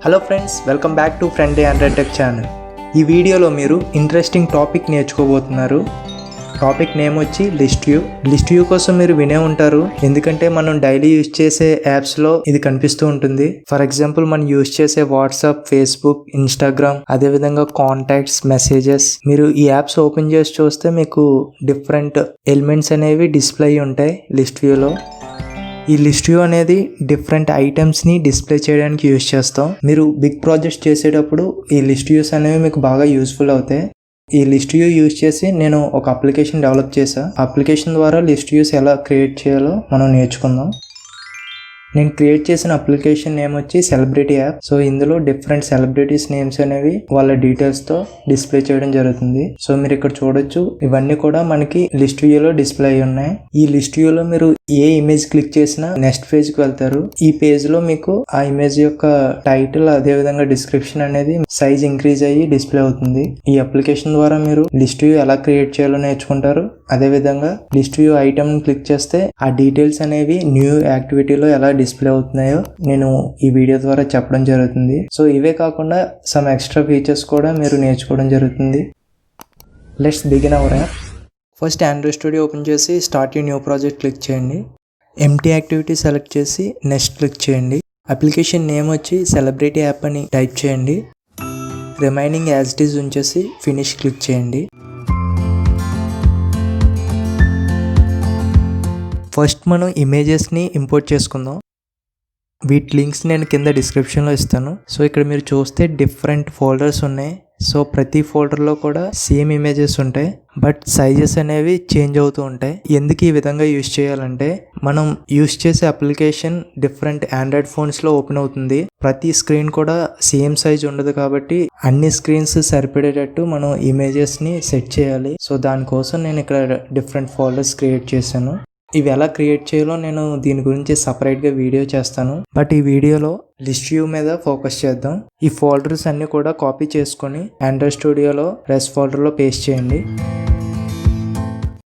Hello friends, welcome back to friendly Android tech channel. ఈ వీడియోలో మీరు ఇంట్రెస్టింగ్ టాపిక్ నేర్చుకోబోతున్నారు. టాపిక్ నేమ్ వచ్చి list view. List view కోసం మీరు వినే ఉంటారు, ఎందుకంటే మనం డైలీ యూజ్ చేసే యాప్స్లో ఇది కనిపిస్తూ ఉంటుంది. ఫర్ ఎగ్జాంపుల్ మనం యూజ్ చేసే వాట్సాప్, ఫేస్బుక్, ఇన్స్టాగ్రామ్, అదేవిధంగా కాంటాక్ట్స్, మెసేజెస్. మీరు ఈ యాప్స్ ఓపెన్ చేసి చూస్తే మీకు డిఫరెంట్ ఎలిమెంట్స్ అనేవి డిస్ప్లే ఉంటాయి లిస్ట్ వ్యూలో. ఈ లిస్ట్ వ్యూ అనేది డిఫరెంట్ ఐటమ్స్ని డిస్ప్లే చేయడానికి యూజ్ చేస్తాం. మీరు బిగ్ ప్రాజెక్ట్స్ చేసేటప్పుడు ఈ లిస్ట్ వ్యూస్ అనేవి మీకు బాగా యూస్ఫుల్ అవుతాయి. ఈ లిస్ట్ వ్యూ యూజ్ చేసి నేను ఒక అప్లికేషన్ డెవలప్ చేశాను. అప్లికేషన్ ద్వారా లిస్ట్ వ్యూస్ ఎలా క్రియేట్ చేయాలో మనం నేర్చుకుందాం. నేను క్రియేట్ చేసిన అప్లికేషన్ నేమ్ వచ్చి సెలబ్రిటీ యాప్. సో ఇందులో డిఫరెంట్ సెలబ్రిటీస్ నేమ్స్ అనేవి వాళ్ళ డీటెయిల్స్ తో డిస్ప్లే చేయడం జరుగుతుంది. సో మీరు ఇక్కడ చూడొచ్చు, ఇవన్నీ కూడా మనకి లిస్ట్ వ్యూలో డిస్ప్లే అయి ఉన్నాయి. ఈ లిస్ట్ వ్యూలో మీరు ఏ ఇమేజ్ క్లిక్ చేసినా నెక్స్ట్ పేజ్ కి వెళ్తారు. ఈ పేజ్ లో మీకు ఆ ఇమేజ్ యొక్క టైటిల్, అదే విధంగా డిస్క్రిప్షన్ అనేది సైజ్ ఇంక్రీజ్ అయ్యి డిస్ప్లే అవుతుంది. ఈ అప్లికేషన్ ద్వారా మీరు లిస్ట్ వ్యూ ఎలా క్రియేట్ చేయాలో నేర్చుకుంటారు. అదే విధంగా లిస్ట్ వ్యూ ఐటమ్ క్లిక్ చేస్తే ఆ డీటెయిల్స్ అనేవి న్యూ యాక్టివిటీలో ఎలా డిస్ప్లే అవుతున్నాయో నేను ఈ వీడియో ద్వారా చెప్పడం జరుగుతుంది. సో ఇవే కాకుండా సమ్ ఎక్స్ట్రా ఫీచర్స్ కూడా మీరు నేర్చుకోవడం జరుగుతుంది. Let's begin our app. First Android studio open చేసి స్టార్ట్ న్యూ ప్రాజెక్ట్ క్లిక్ చేయండి. ఎంటీ యాక్టివిటీ సెలెక్ట్ చేసి నెక్స్ట్ క్లిక్ చేయండి. అప్లికేషన్ నేమ్ వచ్చి సెలబ్రిటీ యాప్ అని టైప్ చేయండి. రిమైనింగ్ యాజ్ ఇట్ ఈజ్ ఉంచేసి ఫినిష్ క్లిక్ చేయండి. ఫస్ట్ మనం ఇమేజెస్ని ఇంపోర్ట్ చేసుకుందాం. వీటి లింక్స్ నేను కింద డిస్క్రిప్షన్లో ఇస్తాను. సో ఇక్కడ మీరు చూస్తే డిఫరెంట్ ఫోల్డర్స్ ఉన్నాయి. సో ప్రతి ఫోల్డర్లో కూడా సేమ్ ఇమేజెస్ ఉంటాయి, బట్ సైజెస్ అనేవి చేంజ్ అవుతూ ఉంటాయి. ఎందుకు ఈ విధంగా యూజ్ చేయాలంటే, మనం యూజ్ చేసే అప్లికేషన్ డిఫరెంట్ ఆండ్రాయిడ్ ఫోన్స్లో ఓపెన్ అవుతుంది. ప్రతి స్క్రీన్ కూడా సేమ్ సైజ్ ఉండదు, కాబట్టి అన్ని స్క్రీన్స్ సరిపడేటట్టు మనం ఇమేజెస్ని సెట్ చేయాలి. సో దానికోసం నేను ఇక్కడ డిఫరెంట్ ఫోల్డర్స్ క్రియేట్ చేశాను. ఇవి ఎలా క్రియేట్ చేయాలో నేను దీని గురించి సపరేట్గా వీడియో చేస్తాను, బట్ ఈ వీడియోలో లిస్ట్ వ్యూ మీద ఫోకస్ చేద్దాం. ఈ ఫోల్డర్స్ అన్ని కూడా కాపీ చేసుకొని ఆండ్రాయిడ్ స్టూడియోలో రెస్ట్ ఫోల్డర్లో పేస్ట్ చేయండి.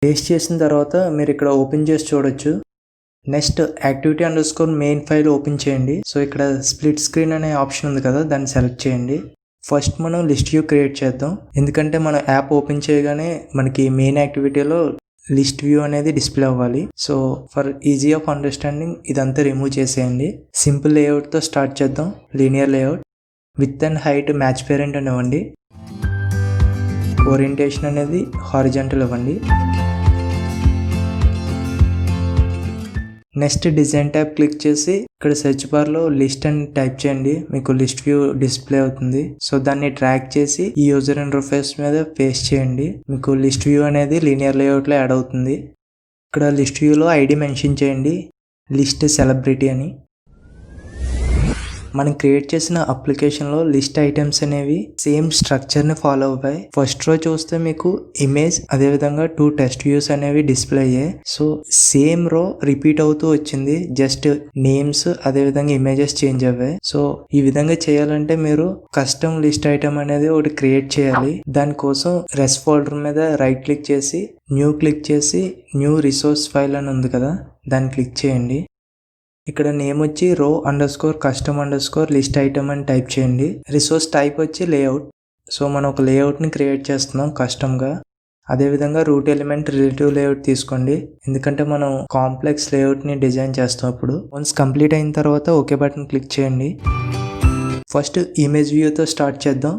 పేస్ట్ చేసిన తర్వాత మీరు ఇక్కడ ఓపెన్ చేసి చూడొచ్చు. నెక్స్ట్ activity_main ఫైల్ ఓపెన్ చేయండి. సో ఇక్కడ స్ప్లిట్ స్క్రీన్ అనే ఆప్షన్ ఉంది కదా, దాన్ని సెలెక్ట్ చేయండి. ఫస్ట్ మనం లిస్ట్ వ్యూ క్రియేట్ చేద్దాం, ఎందుకంటే మనం యాప్ ఓపెన్ చేయగానే మనకి మెయిన్ యాక్టివిటీలో లిస్ట్ వ్యూ అనేది డిస్ప్లే అవ్వాలి. So for easy of understanding ఇదంతా రిమూవ్ చేసేయండి. సింపుల్ లేఅవుట్తో స్టార్ట్ చేద్దాం. Linear layout. With and height match parent అని ఇవ్వండి. ఓరియంటేషన్ అనేది హారిజాంటల్ ఇవ్వండి. నెక్స్ట్ డిజైన్ ట్యాబ్ క్లిక్ చేసి ఇక్కడ సెర్చ్ బార్లో లిస్ట్ అని టైప్ చేయండి. మీకు లిస్ట్ వ్యూ డిస్ప్లే అవుతుంది. సో దాన్ని ట్రాక్ చేసి ఈ యూజర్ ఇంటర్ఫేస్ మీద పేస్ట్ చేయండి. మీకు లిస్ట్ వ్యూ అనేది లీనియర్ లేఅవుట్లో యాడ్ అవుతుంది. ఇక్కడ లిస్ట్ వ్యూలో ఐడి మెన్షన్ చేయండి, లిస్ట్ సెలబ్రిటీ అని. మనం క్రియేట్ చేసిన అప్లికేషన్లో లిస్ట్ ఐటమ్స్ అనేవి సేమ్ స్ట్రక్చర్ని ఫాలో అవ్వాయి. ఫస్ట్ రో చూస్తే మీకు ఇమేజ్, అదేవిధంగా 2 టెస్ట్ వ్యూస్ అనేవి డిస్ప్లే అయ్యాయి. సో సేమ్ రో రిపీట్ అవుతూ వచ్చింది, జస్ట్ నేమ్స్ అదేవిధంగా ఇమేజెస్ చేంజ్ అవ్వాయి. సో ఈ విధంగా చేయాలంటే మీరు కస్టమ్ లిస్ట్ ఐటమ్ అనేది ఒకటి క్రియేట్ చేయాలి. దానికోసం రెస్ట్ ఫోల్డర్ మీద రైట్ క్లిక్ చేసి న్యూ క్లిక్ చేసి న్యూ రిసోర్స్ ఫైల్ అని ఉంది కదా, దాన్ని క్లిక్ చేయండి. ఇక్కడ నేమ్ వచ్చి row_custom_list item అని టైప్ చేయండి. రిసోర్స్ టైప్ వచ్చి లేఅవుట్. సో మనం ఒక లేఅవుట్ని క్రియేట్ చేస్తున్నాం కస్టమ్గా. అదేవిధంగా రూట్ ఎలిమెంట్ రిలేటివ్ లేఅవుట్ తీసుకోండి, ఎందుకంటే మనం కాంప్లెక్స్ లేఅవుట్ని డిజైన్ చేస్తాం. ఇప్పుడు వన్స్ కంప్లీట్ అయిన తర్వాత ఓకే బటన్ క్లిక్ చేయండి. ఫస్ట్ ఇమేజ్ వ్యూతో స్టార్ట్ చేద్దాం.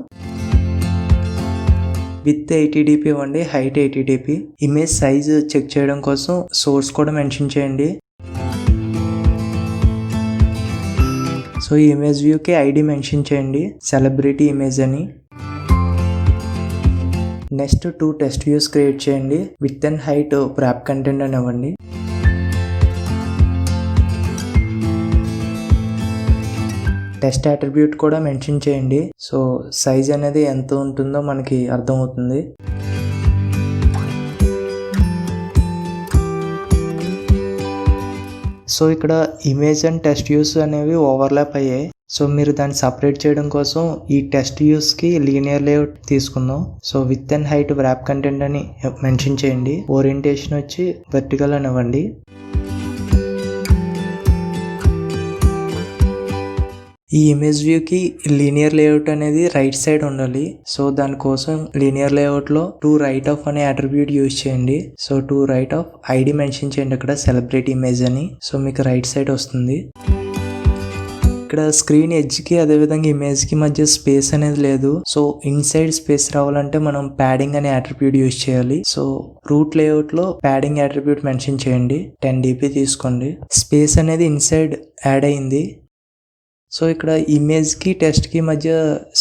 విత్ 80dp ఇవ్వండి, height 80dp. Image size check చేయడం కోసం సోర్స్ కూడా మెన్షన్ చేయండి. సో ఈ ఇమేజ్ వ్యూకి ఐడి మెన్షన్ చేయండి, సెలబ్రిటీ ఇమేజ్ అని. నెక్స్ట్ 2 టెస్ట్ వ్యూస్ క్రియేట్ చేయండి. With and height wrap content అని ఇవ్వండి. టెస్ట్ అట్రిబ్యూట్ కూడా మెన్షన్ చేయండి. సో సైజ్ అనేది ఎంత ఉంటుందో మనకి అర్థమవుతుంది. సో ఇక్కడ ఇమేజ్ అండ్ టెస్ట్ వ్యూస్ అనేవి ఓవర్లాప్ అయ్యాయి. సో మీరు దాన్ని సపరేట్ చేయడం కోసం ఈ టెస్ట్ వ్యూస్కి లీనియర్ లేఅవుట్ తీసుకుందాం. So with and height wrap content అని మెన్షన్ చేయండి. ఓరియంటేషన్ వచ్చి వర్టికల్ అని ఇవ్వండి. ఈ ఇమేజ్ వ్యూకి లీనియర్ లేఅవుట్ అనేది రైట్ సైడ్ ఉండాలి. సో దానికోసం లీనియర్ లేఅవుట్లో టు రైట్ ఆఫ్ అనే అట్రిబ్యూట్ యూజ్ చేయండి. So to right of ID mention చేయండి అక్కడ సెలబ్రిటీ ఇమేజ్ అని. సో మీకు రైట్ సైడ్ వస్తుంది. ఇక్కడ స్క్రీన్ ఎడ్జ్కి అదేవిధంగా ఇమేజ్కి మధ్య స్పేస్ అనేది లేదు. సో ఇన్సైడ్ స్పేస్ రావాలంటే మనం ప్యాడింగ్ అనే అట్రిబ్యూట్ యూజ్ చేయాలి. సో రూట్ లేఅవుట్లో ప్యాడింగ్ అట్రిబ్యూట్ మెన్షన్ చేయండి. 10 dp తీసుకోండి. స్పేస్ అనేది ఇన్సైడ్ యాడ్ అయింది. సో ఇక్కడ ఇమేజ్కి టెక్స్ట్కి మధ్య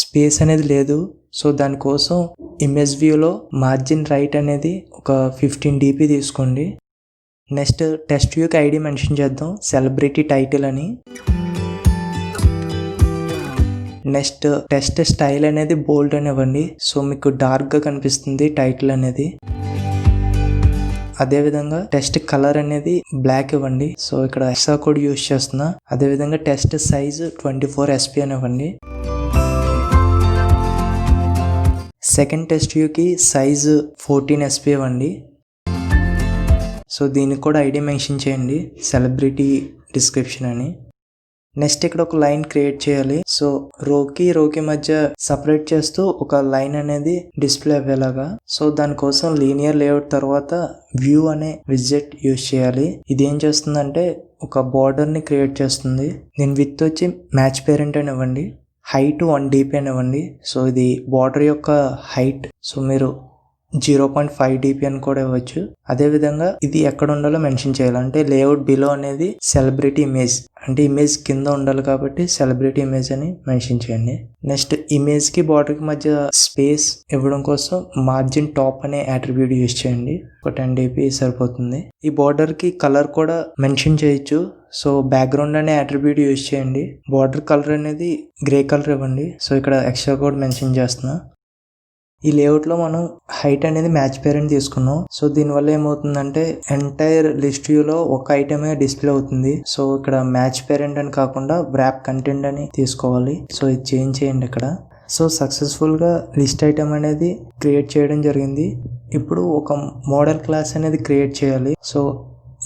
స్పేస్ అనేది లేదు. సో దానికోసం ఇమేజ్ వ్యూలో మార్జిన్ రైట్ అనేది ఒక 15 dp తీసుకోండి. నెక్స్ట్ టెక్స్ట్ వ్యూకి ఐడి మెన్షన్ చేద్దాం, సెలబ్రిటీ టైటిల్ అని. నెక్స్ట్ టెక్స్ట్ స్టైల్ అనేది బోల్డ్ అని ఇవ్వండి. సో మీకు డార్క్గా కనిపిస్తుంది టైటిల్ అనేది. అదేవిధంగా టెక్స్ట్ కలర్ అనేది బ్లాక్ ఇవ్వండి. సో ఇక్కడ ఎక్సా కోడ్ యూజ్ చేస్తున్నా. అదేవిధంగా టెక్స్ట్ సైజ్ 24 SP అని ఇవ్వండి. సెకండ్ టెక్స్ట్ వ్యూకి సైజ్ 14 SP ఇవ్వండి. సో దీనికి కూడా ఐడి మెన్షన్ చేయండి, సెలబ్రిటీ డిస్క్రిప్షన్ అని. నెక్స్ట్ ఇక్కడ ఒక లైన్ క్రియేట్ చేయాలి. సో రోకి మధ్య సపరేట్ చేస్తూ ఒక లైన్ అనేది డిస్ప్లే అయ్యేలాగా. సో దానికోసం లీనియర్ లేఅవుట్ తర్వాత వ్యూ అనే విజెట్ యూజ్ చేయాలి. ఇది ఏం చేస్తుందంటే ఒక బార్డర్ ని క్రియేట్ చేస్తుంది. దీని విత్ వచ్చి మ్యాచ్ పేరెంట్ అని ఇవ్వండి. హైట్ 1 dp అని ఇవ్వండి. సో ఇది బార్డర్ యొక్క హైట్. సో మీరు 0.5 dp అని కూడా ఇవ్వచ్చు. అదేవిధంగా ఇది ఎక్కడ ఉండాలో మెన్షన్ చేయాలి. అంటే లేఅవుట్ బిలో అనేది సెలబ్రిటీ ఇమేజ్, అంటే ఇమేజ్ కింద ఉండాలి కాబట్టి సెలబ్రిటీ ఇమేజ్ అని మెన్షన్ చేయండి. నెక్స్ట్ ఇమేజ్కి బార్డర్కి మధ్య స్పేస్ ఇవ్వడం కోసం మార్జిన్ టాప్ అనే అట్రిబ్యూట్ యూజ్ చేయండి. ఒక 10 dp సరిపోతుంది. ఈ బార్డర్కి కలర్ కూడా మెన్షన్ చేయొచ్చు. సో బ్యాక్గ్రౌండ్ అనే అట్రిబ్యూట్ యూజ్ చేయండి. బార్డర్ కలర్ అనేది గ్రే కలర్ ఇవ్వండి. సో ఇక్కడ ఎక్స్ట్రా కోడ్ మెన్షన్ చేస్తున్నా. ఈ లేఅవుట్లో మనం హైట్ అనేది మ్యాచ్ పేరెంట్ తీసుకున్నాం. సో దీనివల్ల ఏమవుతుందంటే ఎంటైర్ లిస్ట్ వ్యూలో ఒక ఐటమే డిస్ప్లే అవుతుంది. సో ఇక్కడ మ్యాచ్ పేరెంట్ అని కాకుండా వ్రాప్ కంటెంట్ అని తీసుకోవాలి. సో ఇది చేంజ్ చేయండి ఇక్కడ. సో సక్సెస్ఫుల్గా లిస్ట్ ఐటమ్ అనేది క్రియేట్ చేయడం జరిగింది. ఇప్పుడు ఒక మోడల్ క్లాస్ అనేది క్రియేట్ చేయాలి. సో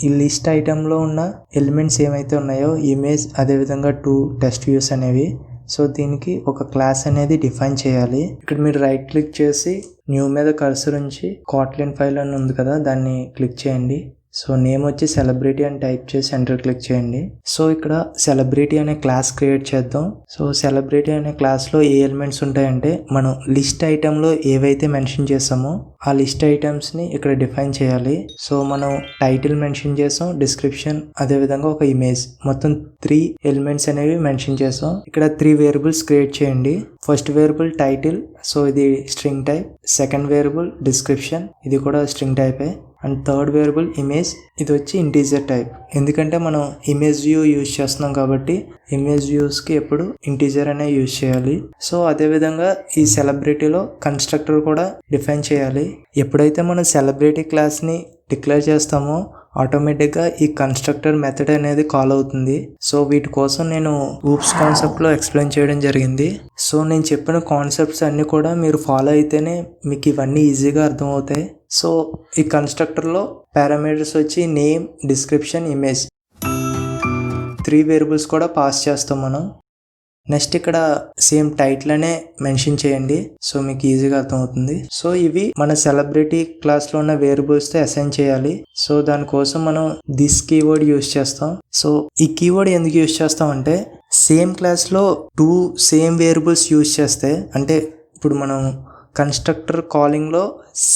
ఈ లిస్ట్ ఐటెంలో ఉన్న ఎలిమెంట్స్ ఏమైతే ఉన్నాయో ఇమేజ్ అదేవిధంగా 2 టెక్స్ట్ వ్యూస్ అనేవి. సో దీనికి ఒక క్లాస్ అనేది డిఫైన్ చేయాలి. ఇక్కడ మీరు రైట్ క్లిక్ చేసి న్యూ మీద కర్సర్ ఉంచి కాట్లిన్ ఫైల్ అని ఉంది కదా, దాన్ని క్లిక్ చేయండి. సో నేమ్ వచ్చి సెలబ్రిటీ అని టైప్ చేసి ఎంటర్ క్లిక్ చేయండి. సో ఇక్కడ సెలబ్రిటీ అనే క్లాస్ క్రియేట్ చేద్దాం. సో సెలబ్రిటీ అనే క్లాస్లో ఏ ఎలిమెంట్స్ ఉంటాయంటే మనం లిస్ట్ ఐటెంలో ఏవైతే మెన్షన్ చేసామో ఆ లిస్ట్ ఐటమ్స్ని ఇక్కడ డిఫైన్ చేయాలి. సో మనం టైటిల్ మెన్షన్ చేసాం, డిస్క్రిప్షన్, అదేవిధంగా ఒక ఇమేజ్, మొత్తం 3 ఎలిమెంట్స్ అనేవి మెన్షన్ చేసాం. ఇక్కడ 3 వేరియబుల్స్ క్రియేట్ చేయండి. ఫస్ట్ వేరియబుల్ టైటిల్, సో ఇది string type. Second variable description, ఇది కూడా స్ట్రింగ్ టైపే. అండ్ థర్డ్ వేరియబుల్ ఇమేజ్, ఇది వచ్చి ఇంటీజర్ టైప్. ఎందుకంటే మనం ఇమేజ్ వ్యూ యూజ్ చేస్తున్నాం కాబట్టి ఇమేజ్ వ్యూస్కి ఎప్పుడు ఇంటీజర్ అనే యూజ్ చేయాలి. సో అదేవిధంగా ఈ సెలబ్రిటీలో కన్స్ట్రక్టర్ కూడా డిఫైన్ చేయాలి. ఎప్పుడైతే మనం సెలబ్రిటీ క్లాస్ని డిక్లేర్ చేస్తామో ఆటోమేటిక్గా ఈ కన్స్ట్రక్టర్ మెథడ్ అనేది కాల్ అవుతుంది. సో వీటి కోసం నేను ఊప్స్ కాన్సెప్ట్లో ఎక్స్ప్లెయిన్ చేయడం జరిగింది. సో నేను చెప్పిన కాన్సెప్ట్స్ అన్నీ కూడా మీరు ఫాలో అయితేనే మీకు ఇవన్నీ ఈజీగా అర్థమవుతాయి. సో ఈ కన్స్ట్రక్టర్లో పారామీటర్స్ వచ్చి నేమ్, డిస్క్రిప్షన్, ఇమేజ్ 3 వేరియబుల్స్ కూడా పాస్ చేస్తాం మనం. నెక్స్ట్ ఇక్కడ సేమ్ టైటిల్ అనే మెన్షన్ చేయండి. సో మీకు ఈజీగా అర్థమవుతుంది. సో ఇవి మన సెలబ్రిటీ క్లాస్లో ఉన్న వేరియబుల్స్తో అసైన్ చేయాలి. సో దానికోసం మనం దిస్ కీవర్డ్ యూజ్ చేస్తాం. సో ఈ కీవర్డ్ ఎందుకు యూజ్ చేస్తాం అంటే సేమ్ క్లాస్లో 2 సేమ్ వేరియబుల్స్ యూజ్ చేస్తే, అంటే ఇప్పుడు మనం కన్స్ట్రక్టర్ కాలింగ్లో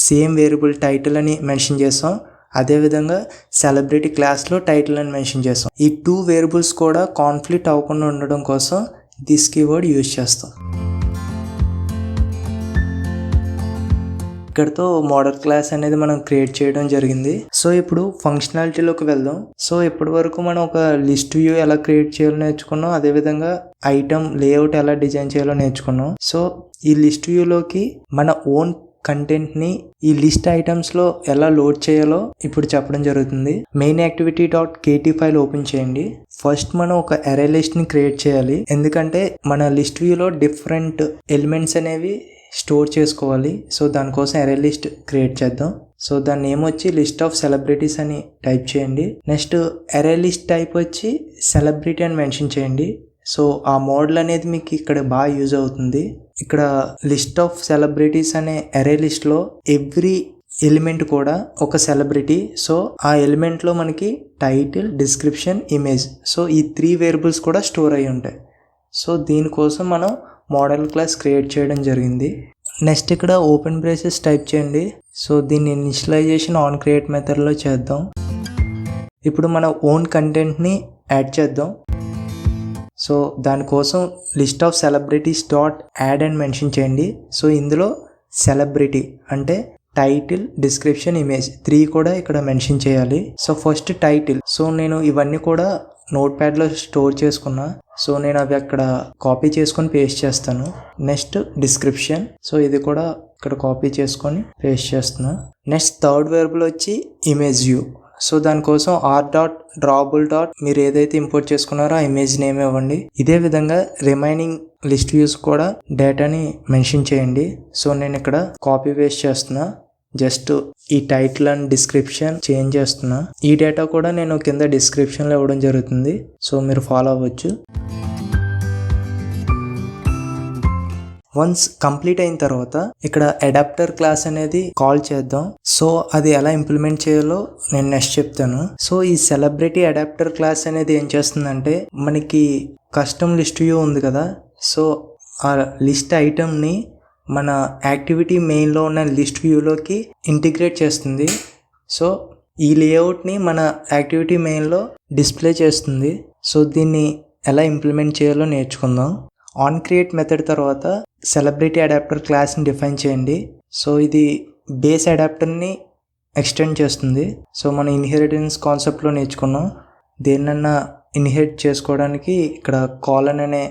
సేమ్ వేరియబుల్ టైటిల్ అని మెన్షన్ చేస్తాం, అదేవిధంగా సెలబ్రిటీ క్లాస్లో టైటిల్ అని మెన్షన్ చేస్తాం. ఈ 2 వేరియబుల్స్ కూడా కాన్ఫ్లిక్ట్ అవ్వకుండా ఉండడం కోసం దిస్ కీవర్డ్ యూజ్ చేస్తాం. ఇక్కడతో మోడల్ క్లాస్ అనేది మనం క్రియేట్ చేయడం జరిగింది. సో ఇప్పుడు ఫంక్షనాలిటీలోకి వెళ్దాం. సో ఇప్పటి వరకు మనం ఒక లిస్ట్ వ్యూ ఎలా క్రియేట్ చేయాలో నేర్చుకున్నాం, అదేవిధంగా ఐటమ్ లేఅవుట్ ఎలా డిజైన్ చేయాలో నేర్చుకున్నాం. సో ఈ లిస్ట్ వ్యూలోకి మన ఓన్ కంటెంట్ని ఈ లిస్ట్ ఐటమ్స్లో ఎలా లోడ్ చేయాలో ఇప్పుడు చెప్పడం జరుగుతుంది. Main activity .kt file open చేయండి. ఫస్ట్ మనం ఒక అరే లిస్ట్ని క్రియేట్ చేయాలి. ఎందుకంటే మన లిస్ట్ వ్యూలో డిఫరెంట్ ఎలిమెంట్స్ అనేవి స్టోర్ చేసుకోవాలి. సో దానికోసం అరే లిస్ట్ క్రియేట్ చేద్దాం. సో దాని నేమ్ వచ్చి లిస్ట్ ఆఫ్ సెలబ్రిటీస్ అని టైప్ చేయండి. నెక్స్ట్ అరే లిస్ట్ టైప్ వచ్చి సెలబ్రిటీ అని మెన్షన్ చేయండి. సో ఆ మోడల్ అనేది మీకు ఇక్కడ బాగా యూజ్ అవుతుంది. ఇక్కడ లిస్ట్ ఆఫ్ సెలబ్రిటీస్ అనే అరే లిస్ట్లో ఎవ్రీ ఎలిమెంట్ కూడా ఒక సెలబ్రిటీ. సో ఆ ఎలిమెంట్లో మనకి టైటిల్, డిస్క్రిప్షన్, ఇమేజ్, సో ఈ 3 వేరియబుల్స్ కూడా స్టోర్ అయి ఉంటాయి. సో దీనికోసం మనం మోడల్ క్లాస్ క్రియేట్ చేయడం జరిగింది. నెక్స్ట్ ఇక్కడ ఓపెన్ బ్రేసెస్ టైప్ చేయండి. సో దీన్ని ఇనిషియలైజేషన్ ఆన్ క్రియేట్ మెథడ్లో చేద్దాం. ఇప్పుడు మన ఓన్ కంటెంట్ని యాడ్ చేద్దాం. సో దానికోసం list of celebrities dot add అని మెన్షన్ చేయండి. సో ఇందులో సెలబ్రిటీ అంటే టైటిల్, డిస్క్రిప్షన్, ఇమేజ్ 3 కూడా ఇక్కడ మెన్షన్ చేయాలి. So first title. సో నేను ఇవన్నీ కూడా నోట్ ప్యాడ్లో స్టోర్ చేసుకున్నా. సో నేను అవి అక్కడ కాపీ చేసుకొని పేస్ట్ చేస్తాను. Next description. సో ఇది కూడా ఇక్కడ కాపీ చేసుకొని పేస్ట్ చేస్తున్నా. నెక్స్ట్ థర్డ్ వేరియబుల్ వచ్చి ఇమేజ్ వ్యూ. సో దానికోసం r.drawable. మీరు ఏదైతే ఇంపోర్ట్ చేసుకున్నారో ఆ ఇమేజ్ నేమ్ ఇవ్వండి. ఇదే విధంగా రిమైనింగ్ లిస్ట్ వ్యూస్ కూడా డేటాని మెన్షన్ చేయండి. సో నేను ఇక్కడ కాపీ పేస్ట్ చేస్తున్నా. జస్ట్ ఈ టైటిల్ అండ్ డిస్క్రిప్షన్ చేంజ్ చేస్తున్నా. ఈ డేటా కూడా నేను కింద డిస్క్రిప్షన్లో ఇవ్వడం జరుగుతుంది. సో మీరు ఫాలో అవ్వచ్చు. వన్స్ కంప్లీట్ అయిన తర్వాత ఇక్కడ అడాప్టర్ క్లాస్ అనేది కాల్ చేద్దాం. సో అది ఎలా ఇంప్లిమెంట్ చేయాలో నేను నెక్స్ట్ చెప్తాను. సో ఈ సెలబ్రిటీ అడాప్టర్ క్లాస్ అనేది ఏం చేస్తుందంటే మనకి కస్టమ్ లిస్ట్ వ్యూ ఉంది కదా. సో ఆ లిస్ట్ ఐటమ్ని మన యాక్టివిటీ మెయిన్లో ఉన్న లిస్ట్ వ్యూలోకి ఇంటిగ్రేట్ చేస్తుంది. సో ఈ లేఅవుట్ని మన యాక్టివిటీ మెయిన్లో డిస్ప్లే చేస్తుంది. సో దీన్ని ఎలా ఇంప్లిమెంట్ చేయాలో నేర్చుకుందాం. ఆన్ క్రియేట్ మెథడ్ తర్వాత సెలబ్రిటీ అడాప్టర్ క్లాస్ని డిఫైన్ చేయండి. సో ఇది బేస్ అడాప్టర్ని ఎక్స్టెండ్ చేస్తుంది. సో మన ఇన్హెరిటెన్స్ కాన్సెప్ట్లో నేర్చుకున్నాం. దేన్నన్నా ఇన్హెరిట్ చేసుకోవడానికి ఇక్కడ కాలన్ అనే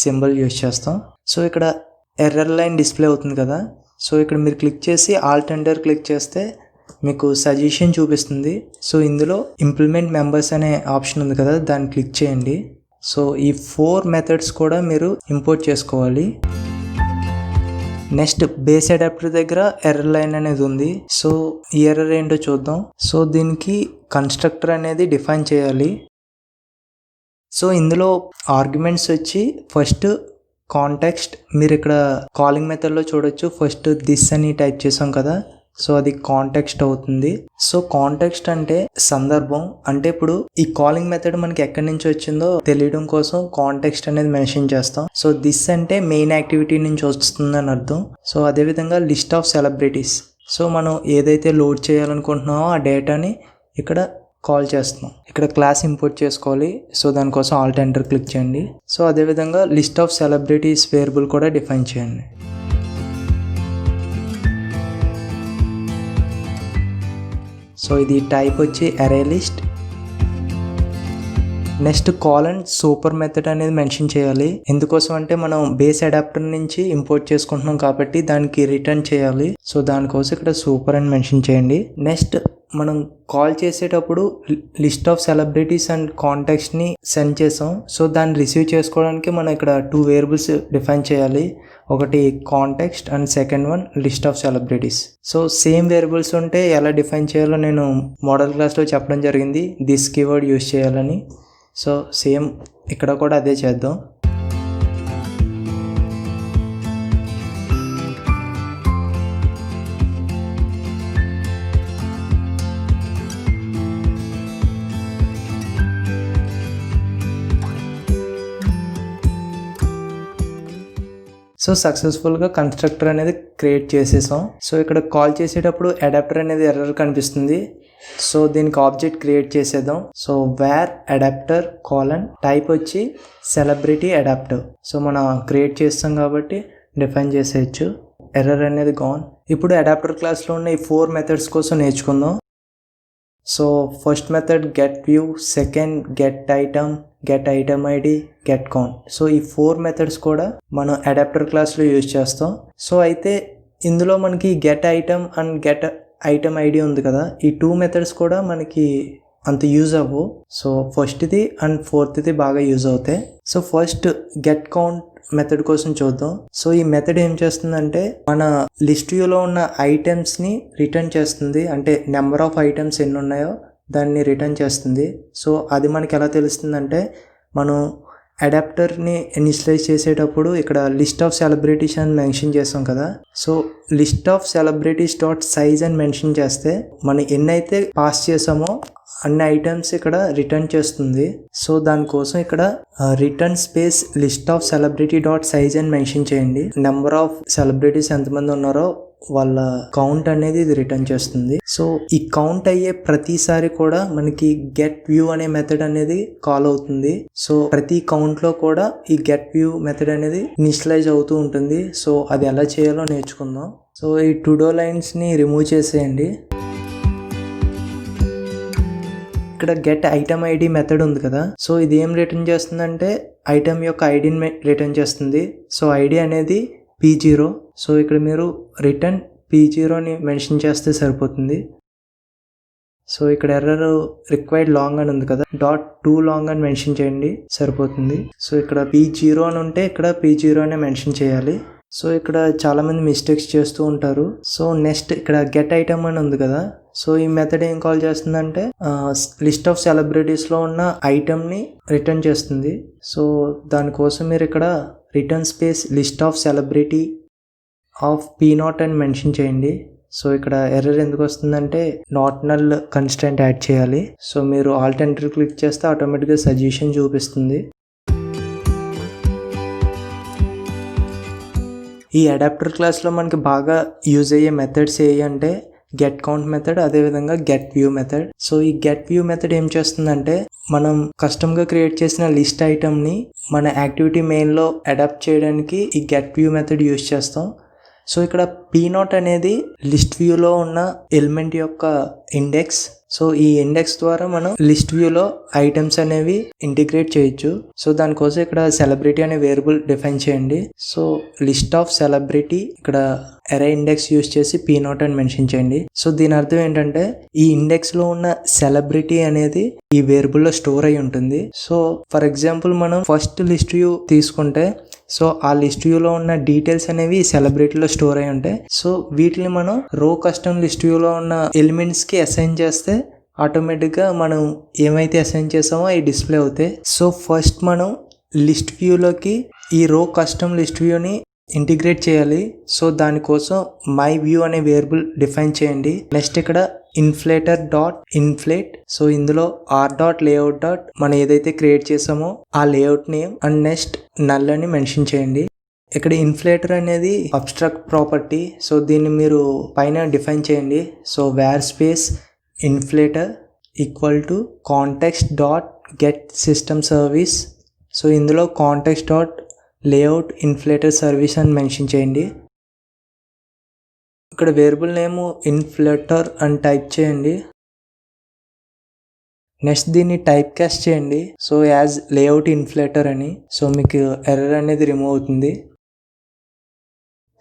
సింబల్ యూజ్ చేస్తాం. సో ఇక్కడ ఎర్రర్ లైన్ డిస్ప్లే అవుతుంది కదా. సో ఇక్కడ మీరు క్లిక్ చేసి ఆల్ట్ ఎంటర్ క్లిక్ చేస్తే మీకు సజెషన్ చూపిస్తుంది. సో ఇందులో ఇంప్లిమెంట్ మెంబర్స్ అనే ఆప్షన్ ఉంది కదా, దాన్ని క్లిక్ చేయండి. సో ఈ 4 మెథడ్స్ కూడా మీరు ఇంపోర్ట్ చేసుకోవాలి. నెక్స్ట్ బేస్ అడాప్టర్ దగ్గర ఎర్రర్ లైన్ అనేది ఉంది. సో ఈ ఎర్రర్ ఏంటో చూద్దాం. సో దీనికి కన్స్ట్రక్టర్ అనేది డిఫైన్ చేయాలి. సో ఇందులో ఆర్గ్యుమెంట్స్ వచ్చి ఫస్ట్ కాంటెక్స్ట్. మీరు ఇక్కడ కాలింగ్ మెథడ్లో చూడొచ్చు. ఫస్ట్ దిస్ అని టైప్ చేసాం కదా. సో అది కాంటెక్స్ట్ అవుతుంది. సో కాంటెక్స్ట్ అంటే సందర్భం. అంటే ఇప్పుడు ఈ కాలింగ్ మెథడ్ మనకి ఎక్కడి నుంచి వచ్చిందో తెలియడం కోసం కాంటెక్స్ట్ అనేది మెన్షన్ చేస్తాం. సో దిస్ అంటే మెయిన్ యాక్టివిటీ నుంచి వస్తుందని అర్థం. సో అదేవిధంగా లిస్ట్ ఆఫ్ సెలబ్రిటీస్. సో మనం ఏదైతే లోడ్ చేయాలనుకుంటున్నామో ఆ డేటాని ఇక్కడ కాల్ చేస్తున్నాం. ఇక్కడ క్లాస్ ఇంపోర్ట్ చేసుకోవాలి. సో దానికోసం ఆల్ట్ ఎంటర్ క్లిక్ చేయండి. సో అదేవిధంగా లిస్ట్ ఆఫ్ సెలబ్రిటీస్ వేరియబుల్ కూడా డిఫైన్ చేయండి. సో ఇది టైప్ వచ్చి అరే list. Next colon super method అనేది మెన్షన్ చేయాలి. ఎందుకోసం అంటే మనం బేస్ అడాప్టర్ నుంచి ఇంపోర్ట్ చేసుకుంటున్నాం కాబట్టి దానికి రిటర్న్ చేయాలి. సో దానికోసం ఇక్కడ సూపర్ అని మెన్షన్ చేయండి. నెక్స్ట్ మనం కాల్ చేసేటప్పుడు లిస్ట్ ఆఫ్ సెలబ్రిటీస్ అండ్ కాంటాక్ట్స్ని సెండ్ చేసాం. సో దాన్ని రిసీవ్ చేసుకోవడానికి మనం ఇక్కడ 2 వేరియబుల్స్ డిఫైన్ చేయాలి. ఒకటి context and second one list of celebrities. So same variables ఉంటే ఎలా డిఫైన్ చేయాలో నేను మోడల్ క్లాస్లో చెప్పడం జరిగింది. దిస్ కీవర్డ్ యూజ్ చేయాలని. సో సేమ్ ఇక్కడ కూడా అదే చేద్దాం. సో సక్సెస్ఫుల్గా కన్స్ట్రక్టర్ అనేది క్రియేట్ చేసేసాం. సో ఇక్కడ కాల్ చేసేటప్పుడు అడాప్టర్ అనేది ఎర్రర్ కనిపిస్తుంది. సో దీనికి ఆబ్జెక్ట్ క్రియేట్ చేసేద్దాం. So where adapter colon type వచ్చి సెలబ్రిటీ అడాప్టర్. సో మనం క్రియేట్ చేస్తాం కాబట్టి డిఫైన్ చేసేయచ్చు. ఎర్రర్ అనేది గాన్. ఇప్పుడు అడాప్టర్ క్లాస్లో ఉన్న ఈ 4 మెథడ్స్ కోసం నేర్చుకుందాం. So first method get view, second get item, get item ID, get count. So ఈ 4 మెథడ్స్ కూడా మనం అడాప్టర్ క్లాస్లో యూజ్ చేస్తాం. సో అయితే ఇందులో మనకి get item and get item ID ఉంది కదా, ఈ 2 మెథడ్స్ కూడా మనకి అంత యూజ్ అవ్వవు. సో ఫస్ట్ది అండ్ ఫోర్త్ది బాగా యూజ్ అవుతాయి. So first get count method కోసం చూద్దాం. సో ఈ మెథడ్ ఏం చేస్తుందంటే మన లిస్ట్ వ్యూలో ఉన్న ఐటమ్స్ని రిటర్న్ చేస్తుంది. అంటే నెంబర్ ఆఫ్ ఐటమ్స్ ఎన్ని ఉన్నాయో దాన్ని రిటర్న్ చేస్తుంది. సో అది మనకి ఎలా తెలుస్తుందంటే మనం అడాప్టర్ని ఇనిషియలైజ్ చేసేటప్పుడు ఇక్కడ లిస్ట్ ఆఫ్ సెలబ్రిటీస్ అని మెన్షన్ చేస్తాం కదా. So list of celebrities dot size అని మెన్షన్ చేస్తే మనం ఎన్నైతే పాస్ చేసామో అన్ని ఐటమ్స్ ఇక్కడ రిటర్న్ చేస్తుంది. సో దానికోసం ఇక్కడ return space list of celebrity dot size అని మెన్షన్ చేయండి. నెంబర్ ఆఫ్ సెలబ్రిటీస్ ఎంతమంది ఉన్నారో వాళ్ళ కౌంట్ అనేది ఇది రిటర్న్ చేస్తుంది. సో ఈ కౌంట్ అయ్యే ప్రతిసారి కూడా మనకి గెట్ వ్యూ అనే మెథడ్ అనేది కాల్ అవుతుంది. సో ప్రతి కౌంట్ లో కూడా ఈ గెట్ వ్యూ మెథడ్ అనేది ఇనిషియలైజ్ అవుతూ ఉంటుంది. సో అది ఎలా చేయాలో నేర్చుకుందాం. సో ఈ టుడో లైన్స్ ని రిమూవ్ చేసేయండి. ఇక్కడ గెట్ ఐటమ్ ఐడి మెథడ్ ఉంది కదా. సో ఇది ఏం రిటర్న్ చేస్తుందంటే ఐటమ్ యొక్క ఐడిని రిటర్న్ చేస్తుంది. సో ఐడి అనేది P0. సో ఇక్కడ మీరు రిటర్న్ P0ని మెన్షన్ చేస్తే సరిపోతుంది. సో ఇక్కడ ఎర్రర్ రిక్వైర్డ్ లాంగ్ అని ఉంది కదా, .2 లాంగ్ అని మెన్షన్ చేయండి సరిపోతుంది. సో ఇక్కడ P0 అని ఉంటే ఇక్కడ P0 అనే మెన్షన్ చేయాలి. సో ఇక్కడ చాలా మంది మిస్టేక్స్ చేస్తూ ఉంటారు. సో నెక్స్ట్ ఇక్కడ గెట్ ఐటమ్ అని ఉంది కదా. సో ఈ మెథడ్ ఏం కాల్ చేస్తుందంటే లిస్ట్ ఆఫ్ సెలబ్రిటీస్లో ఉన్న ఐటమ్ని రిటర్న్ చేస్తుంది. సో దానికోసం మీరు ఇక్కడ return space list of celebrity of P0 అని మెన్షన్ చేయండి. సో ఇక్కడ ఎర్రర్ ఎందుకు వస్తుందంటే నాట్ నల్ కన్స్ట్రెంట్ యాడ్ చేయాలి. సో మీరు ఆల్ట్ ఎంటర్ క్లిక్ చేస్తే ఆటోమేటిక్గా సజెషన్ చూపిస్తుంది. ఈ అడాప్టర్ క్లాస్లో మనకి బాగా యూజ్ అయ్యే మెథడ్స్ ఏ అంటే గెట్ కౌంట్ మెథడ్, అదేవిధంగా గెట్ వ్యూ మెథడ్. సో ఈ గెట్ వ్యూ మెథడ్ ఏం చేస్తుందంటే మనం కస్టమ్గా క్రియేట్ చేసిన లిస్ట్ ఐటమ్ని మన యాక్టివిటీ మెయిన్లో అడాప్ట్ చేయడానికి ఈ గెట్ వ్యూ మెథడ్ యూజ్ చేస్తాం. సో ఇక్కడ P0 అనేది లిస్ట్ వ్యూలో ఉన్న ఎలిమెంట్ యొక్క ఇండెక్స్. సో ఈ ఇండెక్స్ ద్వారా మనం లిస్ట్ వ్యూలో ఐటమ్స్ అనేవి ఇంటిగ్రేట్ చేయొచ్చు. సో దానికోసం ఇక్కడ సెలబ్రిటీ అనే వేరియబుల్ డిఫైన్ చేయండి. సో లిస్ట్ ఆఫ్ సెలబ్రిటీ ఇక్కడ అరే ఇండెక్స్ యూజ్ చేసి P0 అని మెన్షన్ చేయండి. సో దీని అర్థం ఏంటంటే ఈ ఇండెక్స్ లో ఉన్న సెలబ్రిటీ అనేది ఈ వేరియబుల్లో స్టోర్ అయి ఉంటుంది. సో ఫర్ ఎగ్జాంపుల్ మనం ఫస్ట్ లిస్ట్ వ్యూ తీసుకుంటే సో ఆ లిస్ట్ వ్యూలో ఉన్న డీటెయిల్స్ అనేవి సెలబ్రిటీలో స్టోర్ అయి ఉంటాయి. సో వీటిని మనం రో కస్టమ్ లిస్ట్ వ్యూలో ఉన్న ఎలిమెంట్స్కి అసైన్ చేస్తే ఆటోమేటిక్గా మనం ఏమైతే అసైన్ చేసామో అవి డిస్ప్లే అవుతాయి. సో ఫస్ట్ మనం లిస్ట్ వ్యూలోకి ఈ రో కస్టమ్ లిస్ట్ వ్యూని ఇంటిగ్రేట్ చేయాలి. సో దానికోసం మై వ్యూ అనే వేరియబుల్ డిఫైన్ చేయండి. నెక్స్ట్ ఇక్కడ ఇన్ఫ్లేటర్ డాట్ ఇన్ఫ్లేట్. సో ఇందులో r.layout డాట్ మనం ఏదైతే క్రియేట్ చేసామో ఆ layout name and next null అని మెన్షన్ చేయండి. ఇక్కడ ఇన్ఫ్లేటర్ అనేది అబ్స్ట్రాక్ట్ ప్రాపర్టీ. సో దీన్ని మీరు పైన డిఫైన్ చేయండి. So var space inflater equal to context dot get system service. So ఇందులో context dot layout inflater service అని మెన్షన్ చేయండి. ఇక్కడ వేరియబుల్ నేమ్ ఇన్ఫ్లేటర్ అని టైప్ చేయండి. నెక్స్ట్ దీన్ని టైప్ కాస్ట్ చేయండి. సో యాజ్ లేఅవుట్ ఇన్ఫ్లేటర్ అని. సో మీకు ఎర్రర్ అనేది రిమూవ్ అవుతుంది.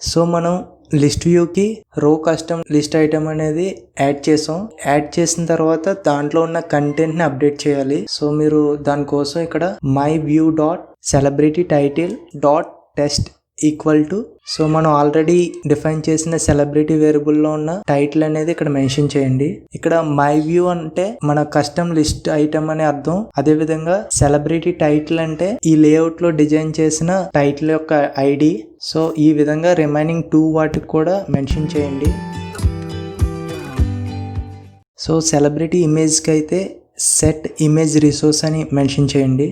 సో మనం లిస్ట్ వ్యూకి రో కస్టమ్ లిస్ట్ ఐటమ్ అనేది యాడ్ చేసాం. యాడ్ చేసిన తర్వాత దాంట్లో ఉన్న కంటెంట్ని అప్డేట్ చేయాలి. సో మీరు దానికోసం ఇక్కడ my view dot celebrity title dot test equal to so మనం ఆల్రెడీ డిఫైన్ చేసిన సెలబ్రిటీ వేరియబుల్లో ఉన్న టైటిల్ అనేది ఇక్కడ మెన్షన్ చేయండి. ఇక్కడ మై వ్యూ అంటే మన కస్టమ్ లిస్ట్ ఐటమ్ అని అర్థం. అదేవిధంగా సెలబ్రిటీ టైటిల్ అంటే ఈ లేఅవుట్ లో డిజైన్ చేసిన టైటిల్ యొక్క ఐడి. సో ఈ విధంగా రిమైనింగ్ 2 వాటికి కూడా మెన్షన్ చేయండి. సో సెలబ్రిటీ ఇమేజ్కి అయితే సెట్ ఇమేజ్ రిసోర్స్ అని మెన్షన్ చేయండి.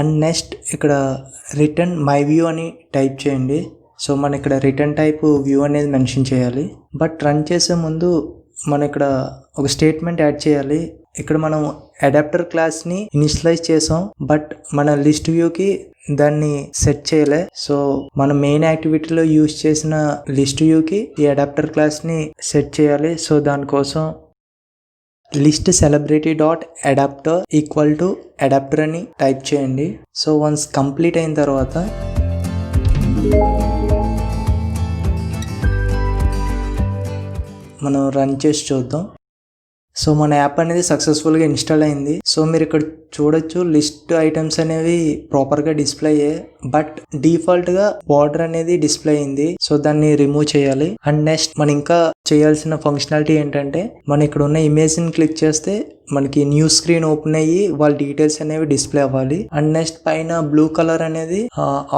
అండ్ నెక్స్ట్ ఇక్కడ రిటర్న్ మై వ్యూ అని టైప్ చేయండి. సో మన ఇక్కడ రిటర్న్ టైప్ వ్యూ అనేది మెన్షన్ చేయాలి. బట్ రన్ చేసే ముందు మనం ఇక్కడ ఒక స్టేట్మెంట్ యాడ్ చేయాలి. ఇక్కడ మనం అడాప్టర్ క్లాస్ని ఇనిషియలైజ్ చేసాం, బట్ మన లిస్ట్ వ్యూకి దాన్ని సెట్ చేయలే. సో మన మెయిన్ యాక్టివిటీలో యూజ్ చేసిన లిస్ట్ వ్యూకి ఈ అడాప్టర్ క్లాస్ని సెట్ చేయాలి. సో దానికోసం list celebrity dot adapter equal to adapter అని టైప్ చేయండి. సో వన్స్ కంప్లీట్ అయిన తర్వాత మనం రన్ చేసి చూద్దాం. సో మన యాప్ అనేది సక్సెస్ఫుల్గా ఇన్స్టాల్ అయింది. సో మీరు ఇక్కడ చూడొచ్చు లిస్ట్ ఐటమ్స్ అనేవి ప్రాపర్గా డిస్ప్లే అయ్యాయి, బట్ డిఫాల్ట్గా బార్డర్ అనేది డిస్ప్లే అయింది. సో దాన్ని రిమూవ్ చేయాలి. అండ్ నెక్స్ట్ మనం ఇంకా చేయాల్సిన ఫంక్షనాలిటీ ఏంటంటే, మనం ఇక్కడ ఉన్న ఇమేజ్ని క్లిక్ చేస్తే మనకి న్యూ స్క్రీన్ ఓపెన్ అయ్యి వాళ్ళ డీటెయిల్స్ అనేవి డిస్ప్లే అవ్వాలి. అండ్ నెక్స్ట్ పైన బ్లూ కలర్ అనేది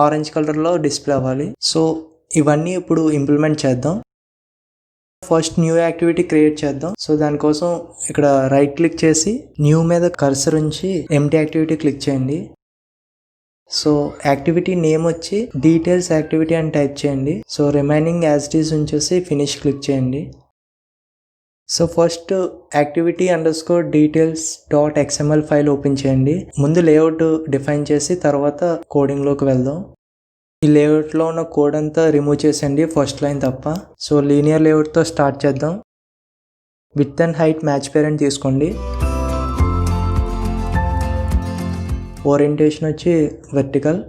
ఆరెంజ్ కలర్లో డిస్ప్లే అవ్వాలి. సో ఇవన్నీ ఇప్పుడు ఇంప్లిమెంట్ చేద్దాం. ఫస్ట్ న్యూ యాక్టివిటీ క్రియేట్ చేద్దాం. సో దానికోసం ఇక్కడ రైట్ క్లిక్ చేసి న్యూ మీద కర్సర్ ఉంచి ఎంటీ యాక్టివిటీ క్లిక్ చేయండి. సో యాక్టివిటీ నేమ్ వచ్చి డీటెయిల్స్ యాక్టివిటీ అని టైప్ చేయండి. So remaining as it is ఉంచేసి ఫినిష్ క్లిక్ చేయండి. So first activity_details.xml file open చేయండి. ముందు లేఅవుట్ డిఫైన్ చేసి తర్వాత కోడింగ్లోకి వెళ్దాం. ఈ లేఅవుట్లో ఉన్న కోడ్ అంతా రిమూవ్ చేసేయండి, ఫస్ట్ లైన్ తప్ప. సో లీనియర్ లేఅవుట్తో స్టార్ట్ చేద్దాం. Width and height match parent తీసుకోండి. ఓరియంటేషన్ వచ్చి వెర్టికల్.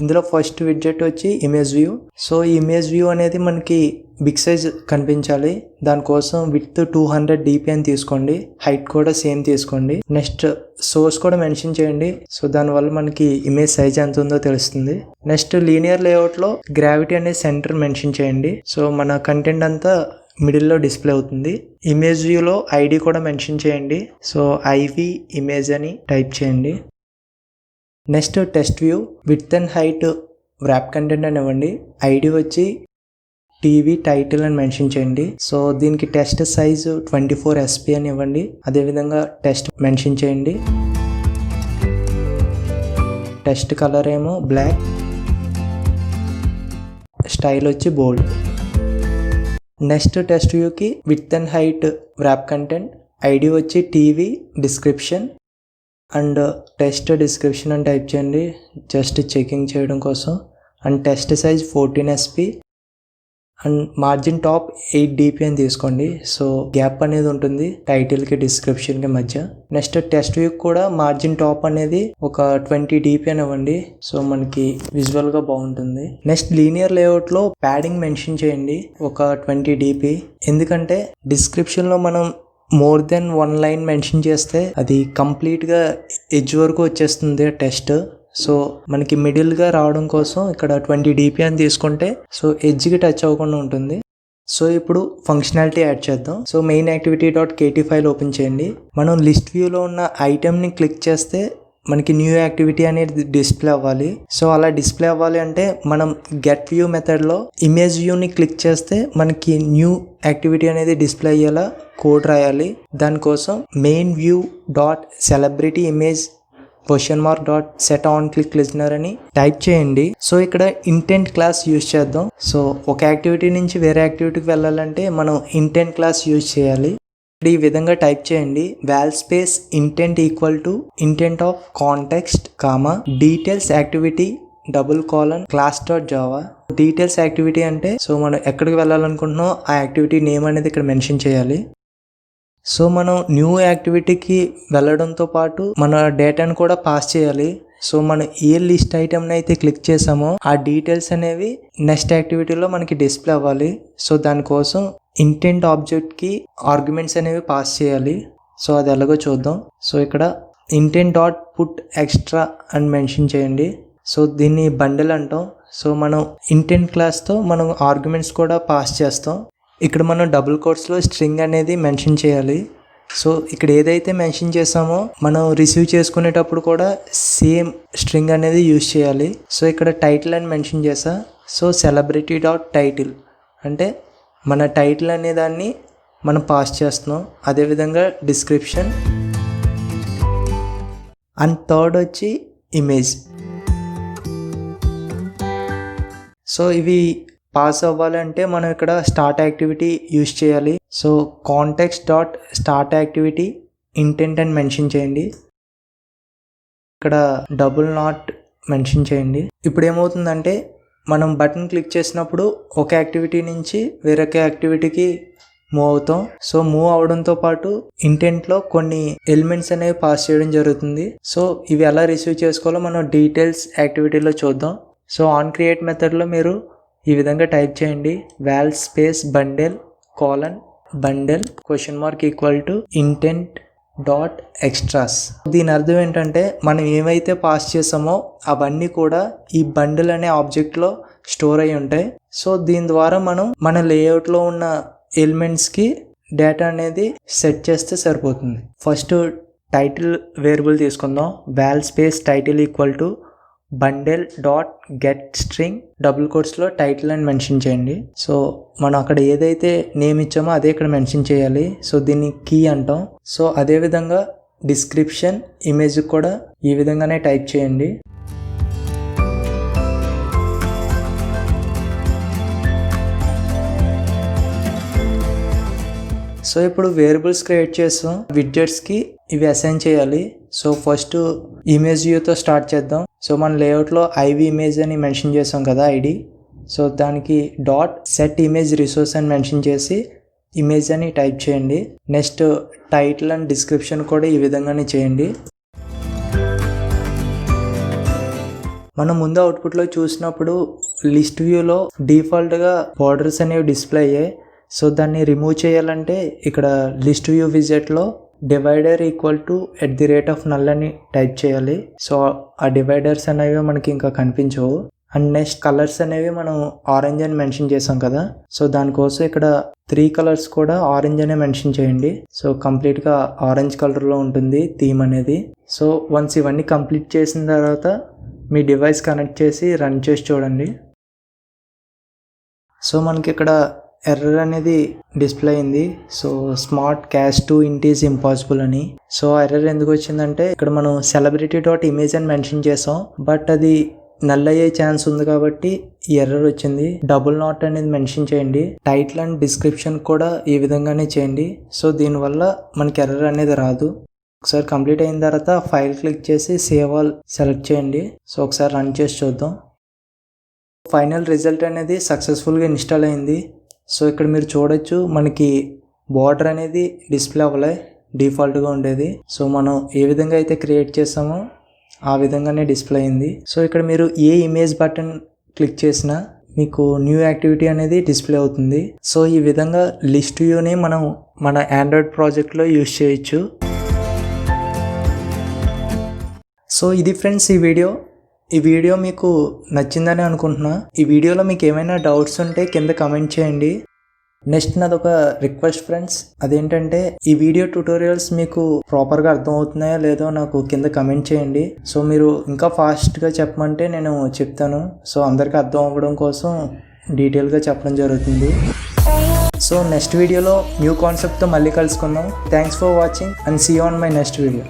ఇందులో ఫస్ట్ విడ్జెట్ వచ్చి ఇమేజ్ వ్యూ. సో ఈ ఇమేజ్ వ్యూ అనేది మనకి బిగ్ సైజ్ కనిపించాలి. దానికోసం విడ్త్ 200 dp అని తీసుకోండి, హైట్ కూడా సేమ్ తీసుకోండి. నెక్స్ట్ సోర్స్ కూడా మెన్షన్ చేయండి. సో దానివల్ల మనకి ఇమేజ్ సైజ్ ఎంత ఉందో తెలుస్తుంది. నెక్స్ట్ లీనియర్ లేఅవుట్లో గ్రావిటీ అనేది సెంటర్ మెన్షన్ చేయండి. సో మన కంటెంట్ అంతా మిడిల్లో డిస్ప్లే అవుతుంది. ఇమేజ్ వ్యూలో ఐడి కూడా మెన్షన్ చేయండి. సో ఐవి ఇమేజ్ అని టైప్ చేయండి. Next text view width and height wrap content అని ఇవ్వండి. ఐడి వచ్చి టీవీ టైటిల్ అని మెన్షన్ చేయండి. సో దీనికి టెస్ట్ సైజు 24 SP అని ఇవ్వండి. అదేవిధంగా టెస్ట్ మెన్షన్ చేయండి. టెస్ట్ కలర్ ఏమో బ్లాక్, స్టైల్ వచ్చి బోల్డ్. నెక్స్ట్ టెస్ట్ వ్యూకి width and height wrap content, ID వచ్చి TV description and text description అని టైప్ చేయండి జస్ట్ చెకింగ్ చేయడం కోసం. And test size 14 SP and margin top 8 dp అని తీసుకోండి. సో గ్యాప్ అనేది ఉంటుంది టైటిల్కి డిస్క్రిప్షన్కి మధ్య. నెక్స్ట్ టెస్ట్ వ్యూ కూడా మార్జిన్ టాప్ అనేది ఒక 20 dp అని ఇవ్వండి. సో మనకి విజువల్గా బాగుంటుంది. నెక్స్ట్ లీనియర్ లేఅవుట్లో ప్యాడింగ్ మెన్షన్ చేయండి ఒక 20 dp. ఎందుకంటే డిస్క్రిప్షన్లో మనం మోర్ దెన్ 1 లైన్ మెన్షన్ చేస్తే అది కంప్లీట్గా ఎడ్జ్ వరకు వచ్చేస్తుంది టెస్ట్. సో మనకి మిడిల్గా రావడం కోసం ఇక్కడ 20 dp అని తీసుకుంటే సో ఎడ్జ్కి టచ్ అవ్వకుండా ఉంటుంది. సో ఇప్పుడు ఫంక్షనాలిటీ యాడ్ చేద్దాం. సో మెయిన్ యాక్టివిటీ.kt ఫైల్ ఓపెన్ చేయండి. మనం లిస్ట్ వ్యూలో ఉన్న ఐటెంని క్లిక్ చేస్తే మనకి న్యూ యాక్టివిటీ అనేది డిస్ప్లే అవ్వాలి. సో అలా డిస్ప్లే అవ్వాలి అంటే మనం గెట్ వ్యూ మెథడ్లో ఇమేజ్ వ్యూని క్లిక్ చేస్తే మనకి న్యూ యాక్టివిటీ అనేది డిస్ప్లే అయ్యేలా కోడ్ రాయాలి. దానికోసం main view dot celebrity image $.set on click listener అని టైప్ చేయండి. సో ఇక్కడ ఇంటెంట్ క్లాస్ యూజ్ చేద్దాం. సో ఒక యాక్టివిటీ నుంచి వేరే యాక్టివిటీకి వెళ్ళాలంటే మనం ఇంటెంట్ క్లాస్ యూజ్ చేయాలి. ఈ విధంగా టైప్ చేయండి. Wall space intent equal to intent of context comma details activity $class.java. Details activity అంటే సో మనం ఎక్కడికి వెళ్ళాలనుకుంటున్నాం ఆ యాక్టివిటీ నేమ్ అనేది ఇక్కడ మెన్షన్ చేయాలి. సో మనం న్యూ యాక్టివిటీకి వెళ్ళడంతో పాటు మన డేటాను కూడా పాస్ చేయాలి. సో మనం ఏ లిస్ట్ ఐటమ్ని అయితే క్లిక్ చేసామో ఆ డీటెయిల్స్ అనేవి నెక్స్ట్ యాక్టివిటీలో మనకి డిస్ప్లే అవ్వాలి. సో దానికోసం ఇంటెంట్ ఆబ్జెక్ట్కి ఆర్గ్యుమెంట్స్ అనేవి పాస్ చేయాలి. సో అది ఎలాగో చూద్దాం. సో ఇక్కడ ఇంటెంట్ డాట్ పుట్ ఎక్స్ట్రా అని మెన్షన్ చేయండి. సో దీన్ని బండిల్ అంటాం. సో మనం ఇంటెంట్ క్లాస్తో మనం ఆర్గ్యుమెంట్స్ కూడా పాస్ చేస్తాం. ఇక్కడ మనం డబుల్ కోట్స్లో స్ట్రింగ్ అనేది మెన్షన్ చేయాలి. సో ఇక్కడ ఏదైతే మెన్షన్ చేసామో మనం రిసీవ్ చేసుకునేటప్పుడు కూడా సేమ్ స్ట్రింగ్ అనేది యూజ్ చేయాలి. సో ఇక్కడ టైటిల్ అని మెన్షన్ చేసా. సో celebrity.title అంటే మన టైటిల్ అనే దాన్ని మనం పాస్ చేస్తున్నాం. అదేవిధంగా డిస్క్రిప్షన్ అండ్ థర్డ్ వచ్చి ఇమేజ్. సో ఇవి పాస్ అవ్వాలంటే మనం ఇక్కడ స్టార్ట్ యాక్టివిటీ యూజ్ చేయాలి. సో context.startActivity ఇంటెంట్ అని మెన్షన్ చేయండి. ఇక్కడ డబుల్ నాట్ మెన్షన్ చేయండి. ఇప్పుడు ఏమవుతుందంటే మనం బటన్ క్లిక్ చేసినప్పుడు ఒక యాక్టివిటీ నుంచి వేరొక యాక్టివిటీకి మూవ్ అవుతాం. సో మూవ్ అవడంతో పాటు ఇంటెంట్లో కొన్ని ఎలిమెంట్స్ అనేవి పాస్ చేయడం జరుగుతుంది. సో ఇవి ఎలా రిసీవ్ చేసుకోవాలో మనం డీటెయిల్స్ యాక్టివిటీలో చూద్దాం. సో ఆన్ క్రియేట్ మెథడ్లో మీరు ఈ విధంగా టైప్ చేయండి. Wall space bundle bundle intent dot extras. దీని అర్థం ఏంటంటే మనం ఏమైతే పాస్ చేసామో అవన్నీ కూడా ఈ బండిల్ అనే ఆబ్జెక్ట్లో స్టోర్ అయి ఉంటాయి. సో దీని ద్వారా మనం మన లేఅవుట్లో ఉన్న ఎలిమెంట్స్కి డేటా అనేది సెట్ చేస్తే సరిపోతుంది. ఫస్ట్ టైటిల్ వేరియబుల్ తీసుకుందాం. Val space title equal to bundle dot get string double కోట్స్లో టైటిల్ అని మెన్షన్ చేయండి. సో మనం అక్కడ ఏదైతే నేమ్ ఇచ్చామో అదే ఇక్కడ మెన్షన్ చేయాలి. సో దీన్ని కీ అంటాం. సో అదేవిధంగా డిస్క్రిప్షన్ ఇమేజ్ కూడా ఈ విధంగానే టైప్ చేయండి. సో ఇప్పుడు వేరియబుల్స్ క్రియేట్ చేస్తాం. విడ్జెట్స్కి ఇవి అసైన్ చేయాలి. సో ఫస్ట్ ఇమేజ్ వ్యూతో స్టార్ట్ చేద్దాం. సో మన లేఅవుట్లో ఐవి ఇమేజ్ అని మెన్షన్ చేసాం కదా ఐడి. సో దానికి డాట్ సెట్ ఇమేజ్ రిసోర్స్ అని మెన్షన్ చేసి ఇమేజ్ అని టైప్ చేయండి. నెక్స్ట్ టైటిల్ అండ్ డిస్క్రిప్షన్ కూడా ఈ విధంగానే చేయండి. మనం ముందు అవుట్పుట్లో చూసినప్పుడు లిస్ట్ వ్యూలో డిఫాల్ట్గా బార్డర్స్ అనేవి డిస్ప్లే అయ్యాయి. సో దాన్ని రిమూవ్ చేయాలంటే ఇక్కడ లిస్ట్ వ్యూ విజెట్లో డివైడర్ ఈక్వల్ టు @null అని టైప్ చేయాలి. సో ఆ డివైడర్స్ అనేవి మనకి ఇంకా కనిపించవు. అండ్ నెక్స్ట్ కలర్స్ అనేవి మనం ఆరెంజ్ అని మెన్షన్ చేసాం కదా. సో దానికోసం ఇక్కడ 3 కలర్స్ కూడా ఆరెంజ్ అనే మెన్షన్ చేయండి. సో కంప్లీట్గా ఆరెంజ్ కలర్లో ఉంటుంది థీమ్ అనేది. సో వన్స్ ఇవన్నీ కంప్లీట్ చేసిన తర్వాత మీ డివైస్ కనెక్ట్ చేసి రన్ చేసి చూడండి. సో మనకి ఇక్కడ ఎర్రర్ అనేది డిస్ప్లే అయింది. సో స్మార్ట్ క్యాష్ టు ఇంట్ ఈజ్ ఇంపాసిబుల్ అని. సో ఎర్రర్ ఎందుకు వచ్చిందంటే ఇక్కడ మనం సెలబ్రిటీ డాట్ ఇమేజ్ అని మెన్షన్ చేసాం, బట్ అది నల్ అయ్యే ఛాన్స్ ఉంది కాబట్టి ఈ ఎర్రర్ వచ్చింది. డబుల్ నాట్ అనేది మెన్షన్ చేయండి. టైటిల్ అండ్ డిస్క్రిప్షన్ కూడా ఈ విధంగానే చేయండి. సో దీనివల్ల మనకి ఎర్రర్ అనేది రాదు. ఒకసారి కంప్లీట్ అయిన తర్వాత ఫైల్ క్లిక్ చేసి సేవ్ ఆల్ సెలెక్ట్ చేయండి. సో ఒకసారి రన్ చేసి చూద్దాం. ఫైనల్ రిజల్ట్ అనేది సక్సెస్ఫుల్గా ఇన్స్టాల్ అయింది. సో ఇక్కడ మీరు చూడొచ్చు మనకి బార్డర్ అనేది డిస్ప్లే అవ్వలే, డిఫాల్ట్గా ఉండేది. సో మనం ఏ విధంగా అయితే క్రియేట్ చేసామో ఆ విధంగానే డిస్ప్లే అయింది. సో ఇక్కడ మీరు ఏ ఇమేజ్ బటన్ క్లిక్ చేసినా మీకు న్యూ యాక్టివిటీ అనేది డిస్ప్లే అవుతుంది. సో ఈ విధంగా లిస్ట్ వ్యూని మనం మన ఆండ్రాయిడ్ ప్రాజెక్ట్లో యూజ్ చేయొచ్చు. సో ఇది ఫ్రెండ్స్ ఈ వీడియో మీకు నచ్చిందని అనుకుంటున్నా. ఈ వీడియోలో మీకు ఏమైనా డౌట్స్ ఉంటే కింద కమెంట్ చేయండి. నెక్స్ట్ నాదొక రిక్వెస్ట్ ఫ్రెండ్స్, అదేంటంటే ఈ వీడియో ట్యూటోరియల్స్ మీకు ప్రాపర్గా అర్థమవుతున్నాయో లేదో నాకు కింద కమెంట్ చేయండి. సో మీరు ఇంకా ఫాస్ట్గా చెప్పమంటే నేను చెప్తాను. సో అందరికీ అర్థం అవ్వడం కోసం డీటెయిల్గా చెప్పడం జరుగుతుంది. సో నెక్స్ట్ వీడియోలో న్యూ కాన్సెప్ట్తో మళ్ళీ కలుసుకుందాం. Thanks for watching and see you on my next video.